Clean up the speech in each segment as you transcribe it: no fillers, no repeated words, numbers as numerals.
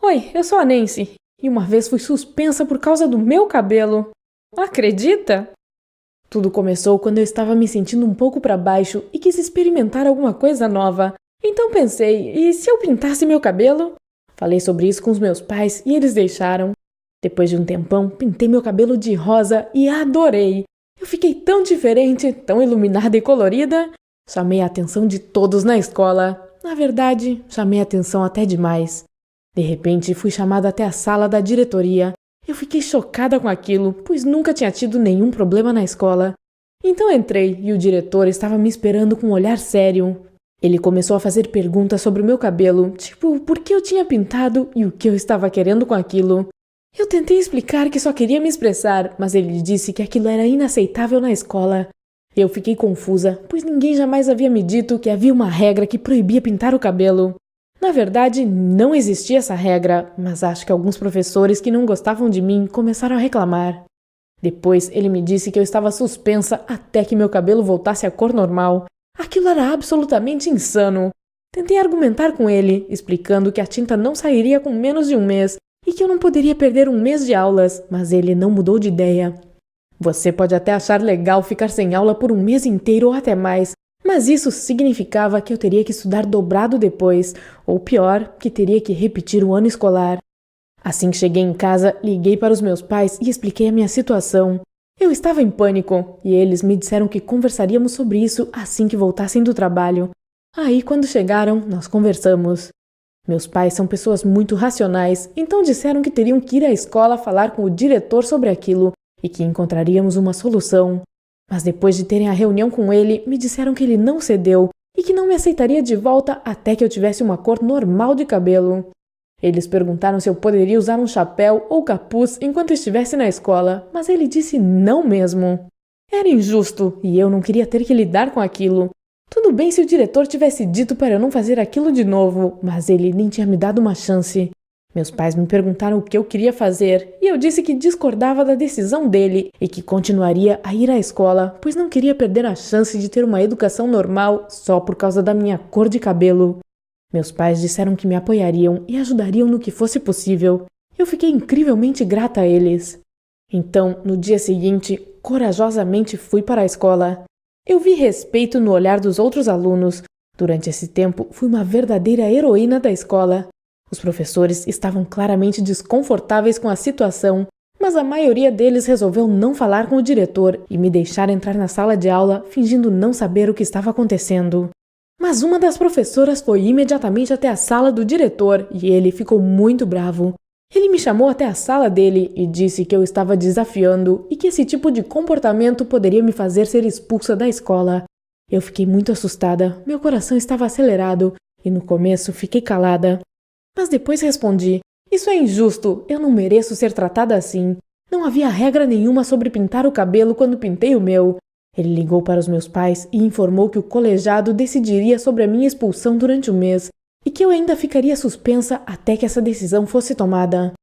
Oi, eu sou a Nancy, e uma vez fui suspensa por causa do meu cabelo. Acredita? Tudo começou quando eu estava me sentindo um pouco para baixo e quis experimentar alguma coisa nova. Então pensei, e se eu pintasse meu cabelo? Falei sobre isso com os meus pais e eles deixaram. Depois de um tempão, pintei meu cabelo de rosa e adorei. Eu fiquei tão diferente, tão iluminada e colorida. Chamei a atenção de todos na escola. Na verdade, chamei a atenção até demais. De repente, fui chamada até a sala da diretoria. Eu fiquei chocada com aquilo, pois nunca tinha tido nenhum problema na escola. Então entrei e o diretor estava me esperando com um olhar sério. Ele começou a fazer perguntas sobre o meu cabelo, tipo, por que eu tinha pintado e o que eu estava querendo com aquilo. Eu tentei explicar que só queria me expressar, mas ele disse que aquilo era inaceitável na escola. Eu fiquei confusa, pois ninguém jamais havia me dito que havia uma regra que proibia pintar o cabelo. Na verdade, não existia essa regra, mas acho que alguns professores que não gostavam de mim começaram a reclamar. Depois, ele me disse que eu estava suspensa até que meu cabelo voltasse à cor normal. Aquilo era absolutamente insano. Tentei argumentar com ele, explicando que a tinta não sairia com menos de um mês e que eu não poderia perder um mês de aulas, mas ele não mudou de ideia. Você pode até achar legal ficar sem aula por um mês inteiro ou até mais, mas isso significava que eu teria que estudar dobrado depois, ou pior, que teria que repetir o ano escolar. Assim que cheguei em casa, liguei para os meus pais e expliquei a minha situação. Eu estava em pânico, e eles me disseram que conversaríamos sobre isso assim que voltassem do trabalho. Aí, quando chegaram, nós conversamos. Meus pais são pessoas muito racionais, então disseram que teriam que ir à escola falar com o diretor sobre aquilo e que encontraríamos uma solução. Mas depois de terem a reunião com ele, me disseram que ele não cedeu e que não me aceitaria de volta até que eu tivesse uma cor normal de cabelo. Eles perguntaram se eu poderia usar um chapéu ou capuz enquanto estivesse na escola, mas ele disse não mesmo. Era injusto e eu não queria ter que lidar com aquilo. Tudo bem se o diretor tivesse dito para eu não fazer aquilo de novo, mas ele nem tinha me dado uma chance. Meus pais me perguntaram o que eu queria fazer e eu disse que discordava da decisão dele e que continuaria a ir à escola, pois não queria perder a chance de ter uma educação normal só por causa da minha cor de cabelo. Meus pais disseram que me apoiariam e ajudariam no que fosse possível. Eu fiquei incrivelmente grata a eles. Então, no dia seguinte, corajosamente fui para a escola. Eu vi respeito no olhar dos outros alunos. Durante esse tempo, fui uma verdadeira heroína da escola. Os professores estavam claramente desconfortáveis com a situação, mas a maioria deles resolveu não falar com o diretor e me deixar entrar na sala de aula fingindo não saber o que estava acontecendo. Mas uma das professoras foi imediatamente até a sala do diretor e ele ficou muito bravo. Ele me chamou até a sala dele e disse que eu estava desafiando e que esse tipo de comportamento poderia me fazer ser expulsa da escola. Eu fiquei muito assustada, meu coração estava acelerado e no começo fiquei calada. Mas depois respondi, isso é injusto, eu não mereço ser tratada assim. Não havia regra nenhuma sobre pintar o cabelo quando pintei o meu. Ele ligou para os meus pais e informou que o colegiado decidiria sobre a minha expulsão durante o mês e que eu ainda ficaria suspensa até que essa decisão fosse tomada.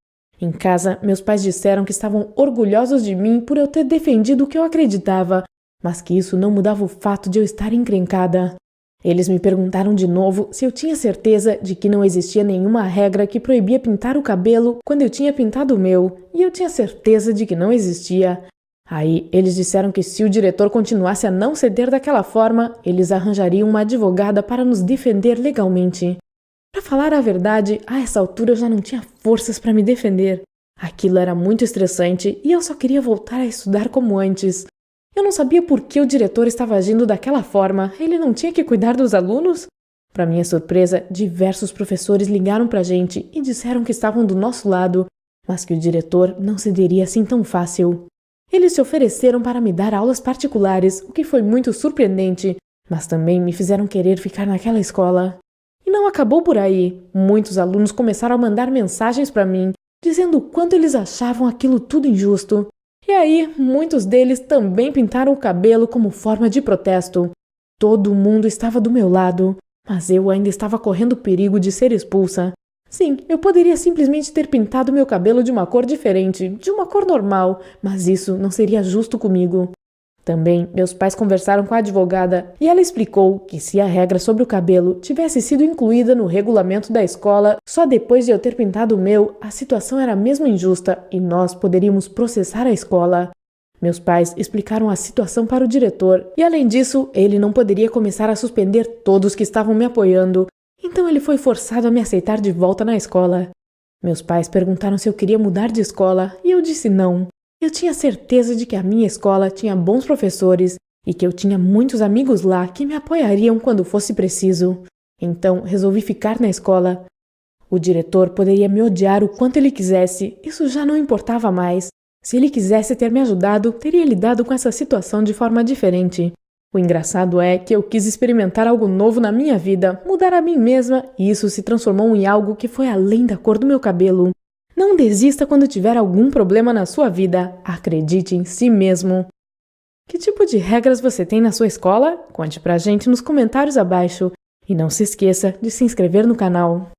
Em casa, meus pais disseram que estavam orgulhosos de mim por eu ter defendido o que eu acreditava, mas que isso não mudava o fato de eu estar encrencada. Eles me perguntaram de novo se eu tinha certeza de que não existia nenhuma regra que proibia pintar o cabelo quando eu tinha pintado o meu, e eu tinha certeza de que não existia. Aí, eles disseram que se o diretor continuasse a não ceder daquela forma, eles arranjariam uma advogada para nos defender legalmente. Para falar a verdade, a essa altura eu já não tinha forças para me defender. Aquilo era muito estressante e eu só queria voltar a estudar como antes. Eu não sabia por que o diretor estava agindo daquela forma. Ele não tinha que cuidar dos alunos? Para minha surpresa, diversos professores ligaram para a gente e disseram que estavam do nosso lado, mas que o diretor não cederia assim tão fácil. Eles se ofereceram para me dar aulas particulares, o que foi muito surpreendente, mas também me fizeram querer ficar naquela escola. E não acabou por aí. Muitos alunos começaram a mandar mensagens para mim, dizendo o quanto eles achavam aquilo tudo injusto. E aí, muitos deles também pintaram o cabelo como forma de protesto. Todo mundo estava do meu lado, mas eu ainda estava correndo perigo de ser expulsa. Sim, eu poderia simplesmente ter pintado meu cabelo de uma cor diferente, de uma cor normal, mas isso não seria justo comigo. Também, meus pais conversaram com a advogada e ela explicou que se a regra sobre o cabelo tivesse sido incluída no regulamento da escola só depois de eu ter pintado o meu, a situação era mesmo injusta e nós poderíamos processar a escola. Meus pais explicaram a situação para o diretor e, além disso, ele não poderia começar a suspender todos que estavam me apoiando, então ele foi forçado a me aceitar de volta na escola. Meus pais perguntaram se eu queria mudar de escola e eu disse não. Eu tinha certeza de que a minha escola tinha bons professores e que eu tinha muitos amigos lá que me apoiariam quando fosse preciso. Então, resolvi ficar na escola. O diretor poderia me odiar o quanto ele quisesse, isso já não importava mais. Se ele quisesse ter me ajudado, teria lidado com essa situação de forma diferente. O engraçado é que eu quis experimentar algo novo na minha vida, mudar a mim mesma, e isso se transformou em algo que foi além da cor do meu cabelo. Não desista quando tiver algum problema na sua vida. Acredite em si mesmo. Que tipo de regras você tem na sua escola? Conte pra gente nos comentários abaixo. E não se esqueça de se inscrever no canal.